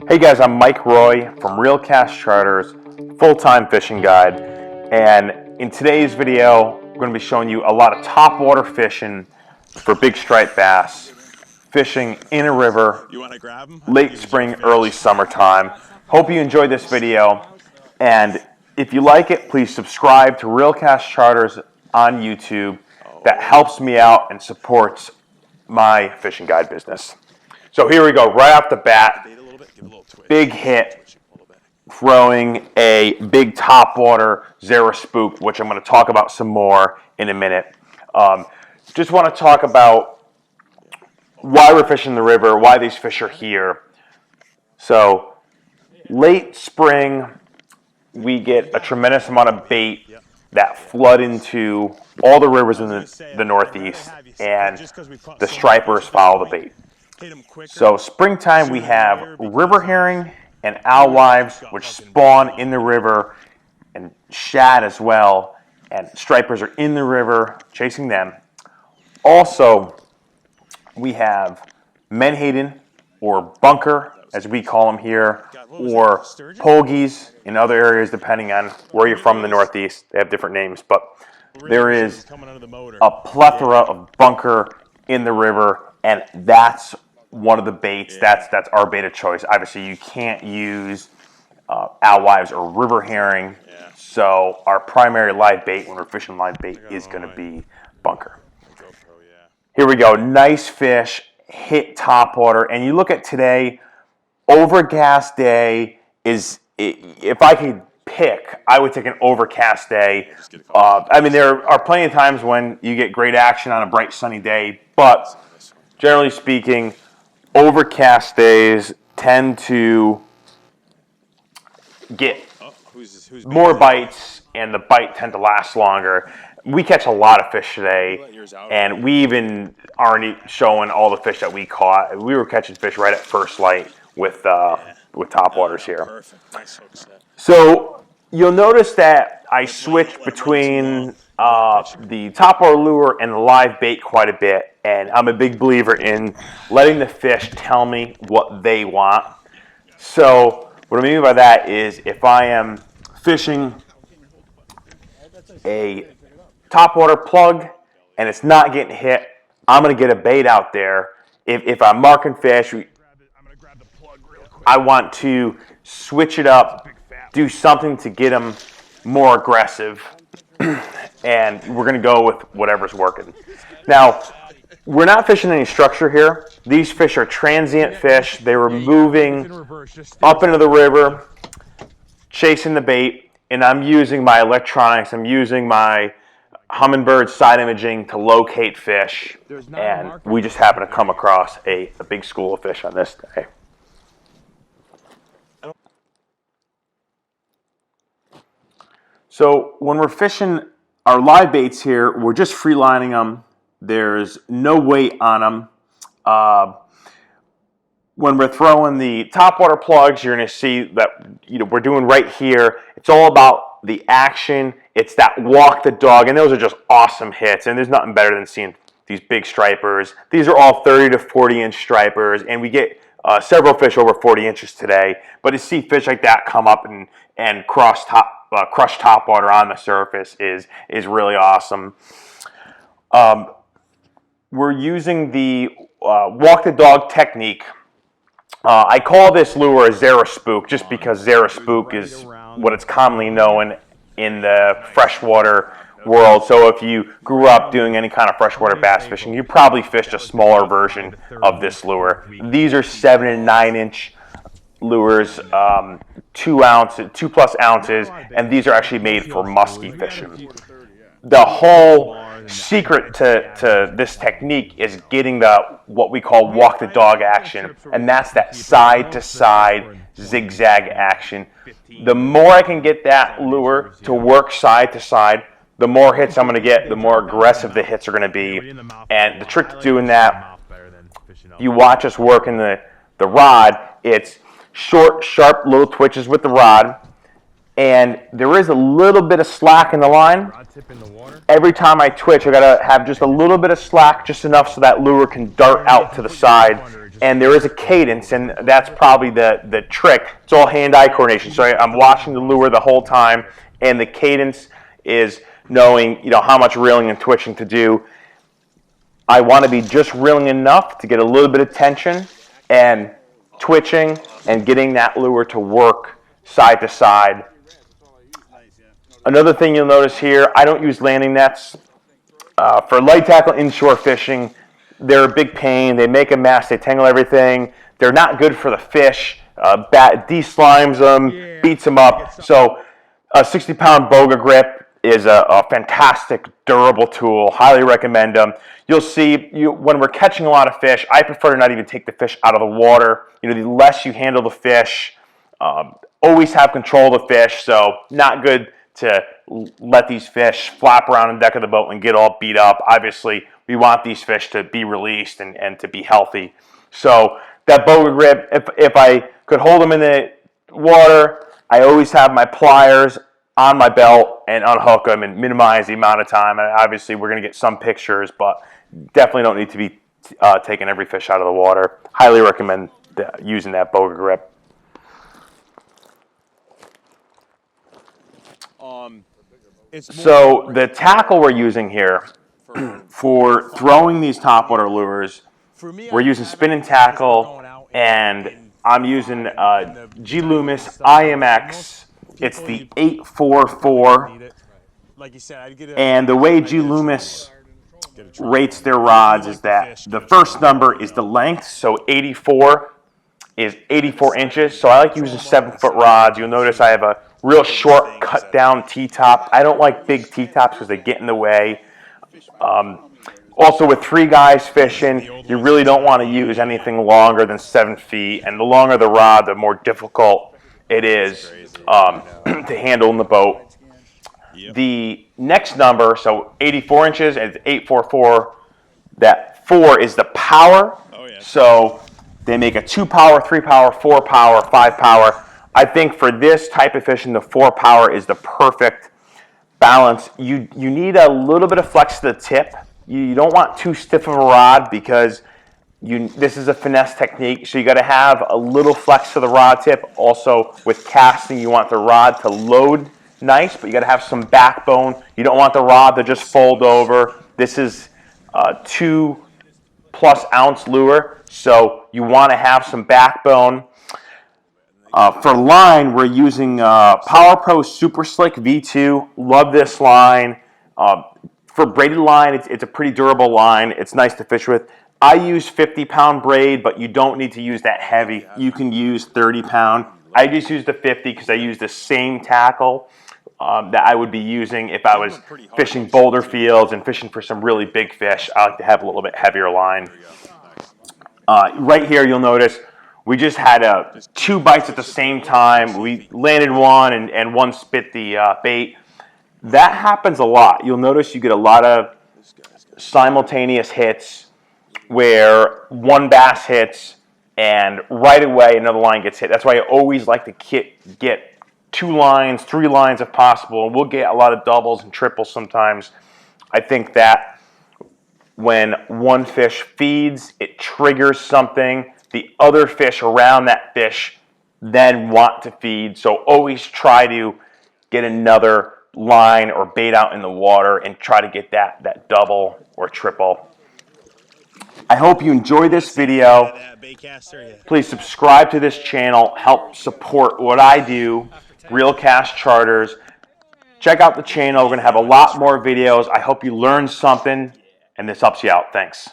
Hey guys, I'm Mike Roy from Reel Cast Charters, full-time fishing guide, and in today's video, we're going to be showing you a lot of topwater fishing for big striped bass, fishing in a river, late spring, early summertime. Hope you enjoyed this video, and if you like it, please subscribe to Reel Cast Charters on YouTube. That helps me out and supports my fishing guide business. So here we go, right off the bat. Big hit, throwing a big topwater Zara Spook, which I'm going to talk about some more in a minute. Just want to talk about why we're fishing the river, why these fish are here. So late spring, we get a tremendous amount of bait that flood into all the rivers in the Northeast, and the stripers follow the bait. So springtime, we have river herring and alewives, which spawn in the river, and shad as well, and stripers are in the river chasing them. Also, we have menhaden, or bunker, as we call them here, or pogies in other areas, depending on where you're from in the Northeast. They have different names, but there is a plethora of bunker in the river, and that's one of the baits. That's our bait of choice. Obviously, you can't use alewives or river herring, so our primary live bait when we're fishing live bait is going to be bunker. Here we go. Nice fish, hit topwater, and you look at today, overcast day is, if I could pick, I would take an overcast day. I mean, there are plenty of times when you get great action on a bright sunny day, but generally speaking, overcast days tend to get more bites, and the bite tend to last longer. We catch a lot of fish today, and we even aren't showing all the fish that we caught. We were catching fish right at first light with topwaters here. So you'll notice that I switch between the topwater lure and the live bait quite a bit, and I'm a big believer in letting the fish tell me what they want. So what I mean by that is, if I am fishing a topwater plug and it's not getting hit, I'm going to get a bait out there. If I'm marking fish, I want to switch it up, do something to get them more aggressive, and we're going to go with whatever's working. Now, we're not fishing any structure here. These fish are transient fish. They were moving up into the river, chasing the bait, and I'm using my electronics. I'm using my Humminbird side imaging to locate fish, and we just happen to come across a big school of fish on this day. So when we're fishing our live baits here, we're just free lining them. There's no weight on them. When we're throwing the topwater plugs, you're going to see that we're doing right here. It's all about the action. It's that walk the dog, and those are just awesome hits. And there's nothing better than seeing these big stripers. These are all 30 to 40 inch stripers, and we get several fish over 40 inches today. But to see fish like that come up and crush topwater on the surface is really awesome. We're using the walk the dog technique. I call this lure a Zara Spook just because Zara Spook is what it's commonly known in the freshwater world. So if you grew up doing any kind of freshwater bass fishing, you probably fished a smaller version of this lure. These are 7 and 9 inch lures, 2+ ounces, and these are actually made for musky fishing. The whole secret to this technique is getting what we call walk the dog action, and that's that side to side zigzag action. The more I can get that lure to work side to side, the more hits I'm going to get, the more aggressive the hits are going to be. And the trick to doing that, you watch us working the rod. It's short, sharp little twitches with the rod, and there is a little bit of slack in the line. Every time I twitch, I gotta have just a little bit of slack, just enough so that lure can dart out to the side and there is a cadence, and that's probably the trick. It's all hand-eye coordination. So I'm watching the lure the whole time, and the cadence is knowing, how much reeling and twitching to do. I want to be just reeling enough to get a little bit of tension and twitching and getting that lure to work side to side. Another thing you'll notice here, I don't use landing nets. For light tackle inshore fishing, they're a big pain. They make a mess. They tangle everything. They're not good for the fish. De-slimes them, beats them up. So a 60-pound Boga grip is a fantastic, durable tool. Highly recommend them. You'll see when we're catching a lot of fish, I prefer to not even take the fish out of the water. The less you handle the fish, always have control of the fish. So not good to let these fish flap around the deck of the boat and get all beat up. Obviously, we want these fish to be released and to be healthy. So that Boga grip, if I could hold them in the water, I always have my pliers on my belt and unhook them and minimize the amount of time. And obviously, we're going to get some pictures, but definitely don't need to be taking every fish out of the water. Highly recommend using that Boga grip. So the tackle we're using here for throwing these topwater lures, we're using spinning tackle, and I'm using G Loomis IMX. It's the 844, and the way G Loomis rates their rods is that the first number is the length, so 84 is 84 inches. So I like using 7-foot rods. You'll notice I have a real short cut down T-top. I don't like big T-tops because they get in the way. Also with 3 guys fishing, you really don't want to use anything longer than 7 feet. And the longer the rod, the more difficult it is to handle in the boat. The next number, so 84 inches and 844, that 4 is the power. So they make a 2-power, 3-power, 4-power, 5-power. I think for this type of fishing, the 4-power is the perfect balance. You need a little bit of flex to the tip. You don't want too stiff of a rod because this is a finesse technique. So you got to have a little flex to the rod tip. Also with casting, you want the rod to load nice, but you got to have some backbone. You don't want the rod to just fold over. This is a 2+ ounce lure, so you want to have some backbone. For line, we're using Power Pro Super Slick V2. Love this line. For braided line, it's a pretty durable line. It's nice to fish with. I use 50-pound braid, but you don't need to use that heavy. You can use 30-pound. I just use the 50 because I use the same tackle that I would be using if I was fishing boulder fields and fishing for some really big fish. I like to have a little bit heavier line. Right here, you'll notice we just had 2 bites at the same time. We landed one and one spit the bait. That happens a lot. You'll notice you get a lot of simultaneous hits where one bass hits and right away another line gets hit. That's why I always like to get 2 lines, 3 lines if possible. And we'll get a lot of doubles and triples sometimes. I think that when one fish feeds, it triggers something. The other fish around that fish then want to feed. So always try to get another line or bait out in the water and try to get that double or triple. I hope you enjoy this video. Please subscribe to this channel. Help support what I do, Reel Cast Charters. Check out the channel. We're going to have a lot more videos. I hope you learned something and this helps you out. Thanks.